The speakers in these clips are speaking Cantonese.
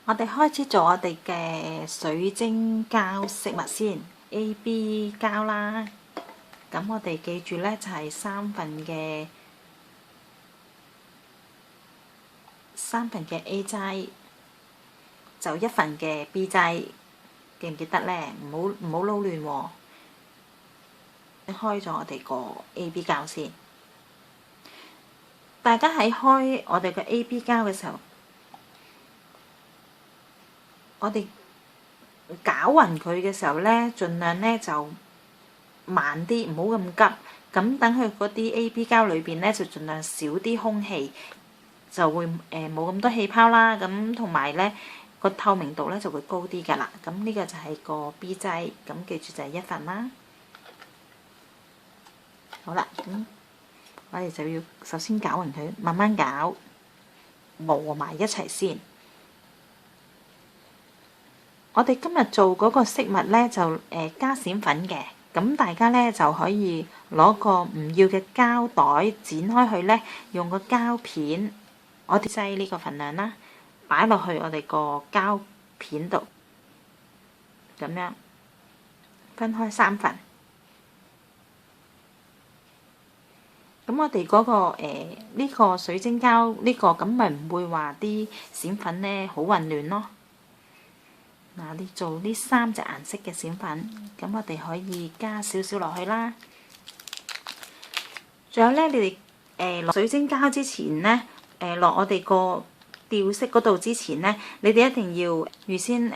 我哋開始做我哋嘅水晶膠飾物先，AB 膠啦。咁我哋記住呢，就係三份嘅A 劑，就一份嘅 B 劑，記唔記得呢？唔好撈亂喎。開咗我哋個 AB 膠先。大家喺開我哋嘅 AB 膠嘅時候，我哋攪勻佢嘅時候呢，盡量呢就慢啲，唔好咁急。咁等佢嗰啲 AB 膠裏邊呢，就盡量少啲空氣，就會冇咁多氣泡啦。咁同埋呢個透明度呢就會高啲㗎啦。咁呢個就係個 B 劑，咁記住就係一份啦。好啦，咁我哋就要首先攪勻佢，慢慢攪，磨埋一齊先。我哋今日做嗰個飾物呢，就加閃粉嘅，咁大家呢，就可以攞個唔要嘅膠袋剪開佢呢，用個膠片，我哋擠呢個份量啦，擺落去我哋個膠片度，咁樣分開3份。咁我哋嗰個呢個水晶膠呢個，咁咪唔會話啲閃粉呢好混亂咯。嗱，你做呢3隻顏色嘅閃粉，咁我哋可以加少少落去啦。仲有呢，你哋落水晶膠之前呢，落我哋個吊飾嗰度之前呢，你哋一定要預先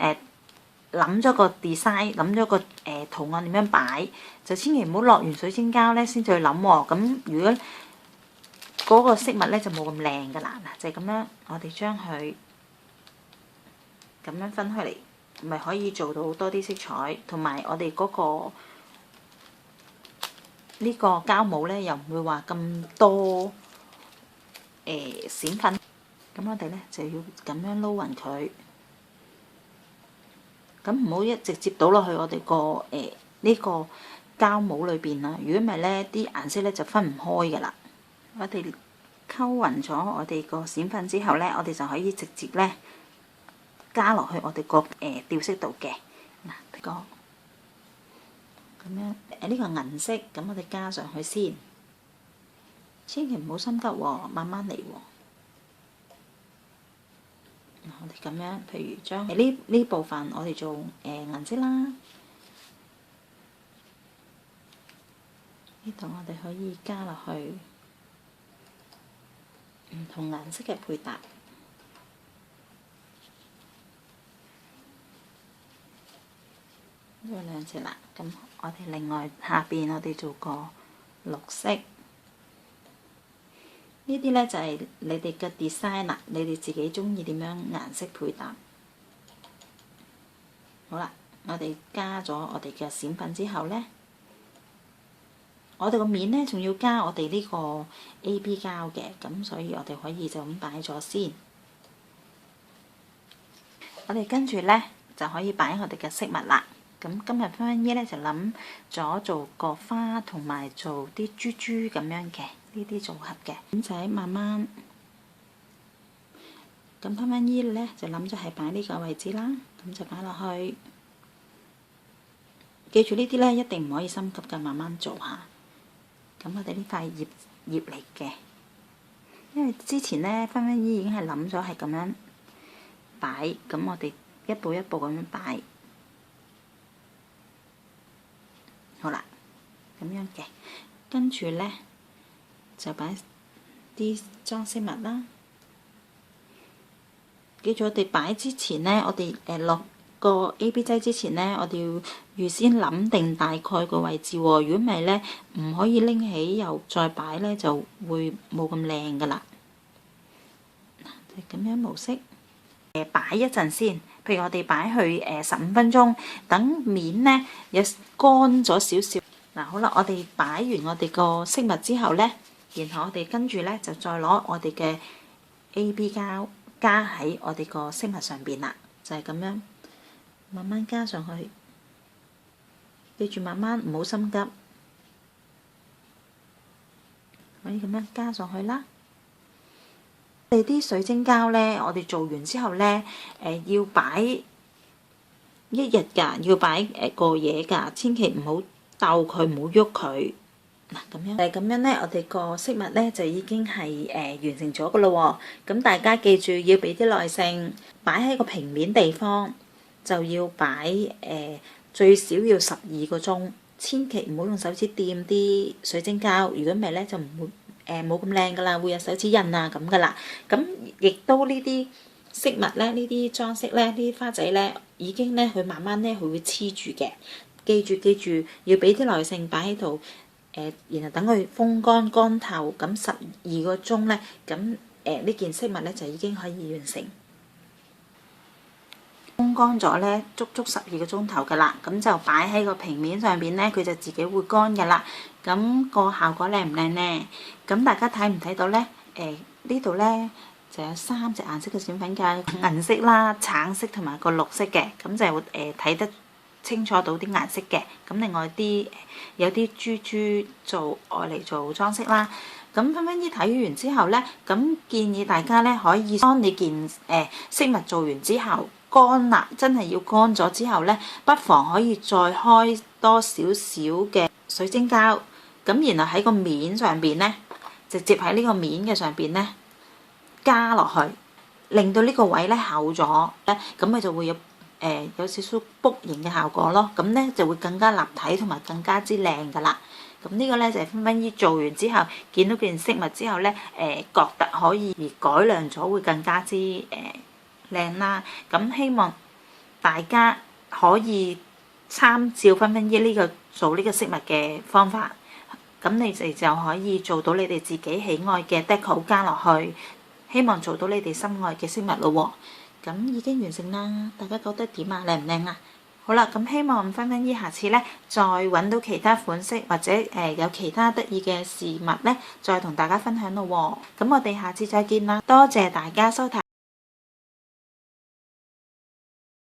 諗咗個 design， 諗咗個圖案點樣擺，就千祈唔好落完水晶膠呢先再去諗喎。咁如果嗰個飾物呢就冇咁靚噶啦。嗱，就係咁樣，我哋將佢咁樣分開嚟，咪可以做到多啲色彩，同埋我哋嗰個呢個膠帽呢，又唔會話咁多閃粉。咁我哋呢就要咁樣撈勻佢。咁唔好直接倒落去我哋個呢個膠帽裏邊啦。如果唔係呢啲顏色呢就分唔開㗎啦。我哋溝勻咗我哋個閃粉之後呢，我哋就可以直接呢加落去我哋個吊飾度嘅。嗱，呢個咁樣呢個銀色，咁我哋加上去先，千祈唔好心急喎，慢慢嚟喎。我哋咁樣，譬如將呢部分我哋做銀色啦，呢度我哋可以加落去唔同顏色嘅配搭。呢2隻啦，咁我哋另外下邊我哋做個綠色。呢啲呢就係你哋嘅 design 啦，你哋自己中意點樣顏色配搭。好啦，我哋加咗我哋嘅閃粉之後呢，我哋個面呢仲要加我哋呢個 AB 膠嘅，咁所以我哋可以就咁擺咗先。我哋跟住呢就可以擺我哋嘅飾物啦。咁今日芬芬姨呢就諗咗做個花同埋做啲珠珠咁樣嘅呢啲組合嘅，咁就慢慢。咁芬芬姨呢就諗咗係擺呢個位置啦，咁就擺落去。記住呢啲呢一定唔可以心急㗎，慢慢做下。咁我哋呢塊葉嚟嘅，因為之前呢芬芬姨已經係諗咗係咁樣擺，咁我哋一步一步咁樣擺。好啦，咁樣嘅，跟住呢，就擺啲裝飾物啦。記住我哋擺之前呢，我哋落個 AB 劑之前呢，我哋要預先諗定大概個位置喎。如果唔係呢，唔可以拎起又再擺呢，就會冇咁靚㗎啦。就咁樣模式，擺一陣先。譬如我哋擺去15分鐘，等面呢有乾咗少少。嗱，好啦，我哋擺完我哋個飾物之後呢，然後我哋跟住呢就再攞我哋嘅 AB 膠加喺我哋個飾物上邊啦，就係咁樣慢慢加上去。記住慢慢，唔好心急，可以咁樣加上去啦。我哋啲水晶膠呢，我哋做完之後呢，要擺1日㗎，要擺過夜㗎，千祈唔好鬥佢，唔好喐佢。嗱咁樣呢，我哋個飾物呢就已經係完成咗㗎咯喎。咁大家記住要俾啲耐性，擺喺個平面地方就要擺最少要12個鐘，千祈唔好用手指掂啲水晶膠，如果唔係呢，就唔會冇咁靚㗎啦，會有手指印啊咁㗎啦。咁亦都呢啲飾物呢，呢啲裝飾呢，呢啲花仔呢，已經呢，佢慢慢呢，佢會黐住嘅。記住要俾啲耐性擺喺度。然後等佢風乾透，咁12個鐘呢，咁呢件飾物呢就已經可以完成。風乾咗呢，足12個鐘頭㗎啦，咁就擺喺個平面上邊呢，佢就自己會乾㗎啦。咁個效果靚唔靚呢？咁大家睇唔睇到呢？呢度呢就有3隻顏色嘅閃粉㗎，銀色啦、橙色同埋個綠色嘅，咁就睇得清楚到啲顏色嘅。咁另外有啲珠珠做愛嚟做裝飾啦。咁芬芬姨睇完之後呢，咁建議大家呢，可以當你件飾物做完之後乾啦，真係要乾咗之後呢，不妨可以再開多少少嘅水晶膠，咁然後喺個面上邊呢，直接喺呢個面嘅上邊呢加落去，令到呢個位呢厚咗咧，咁佢就會有少少卜形嘅效果咯，咁呢就會更加立體同埋更加之靚㗎啦。咁呢個呢就係芬芬姨做完之後，見到件飾物之後呢，覺得可以改良咗，會更加之靚啦。咁希望大家可以參照芬芬姨呢個做呢個飾物嘅方法，咁你哋就可以做到你哋自己喜愛嘅 deco 加落去，希望做到你哋心愛嘅飾物咯喎。咁已經完成啦，大家覺得點啊？靚唔靚啊？好啦，咁希望芬芬姨下次呢，再揾到其他款式或者有其他得意嘅事物呢，再同大家分享咯喎。咁我哋下次再見啦，多謝大家收睇。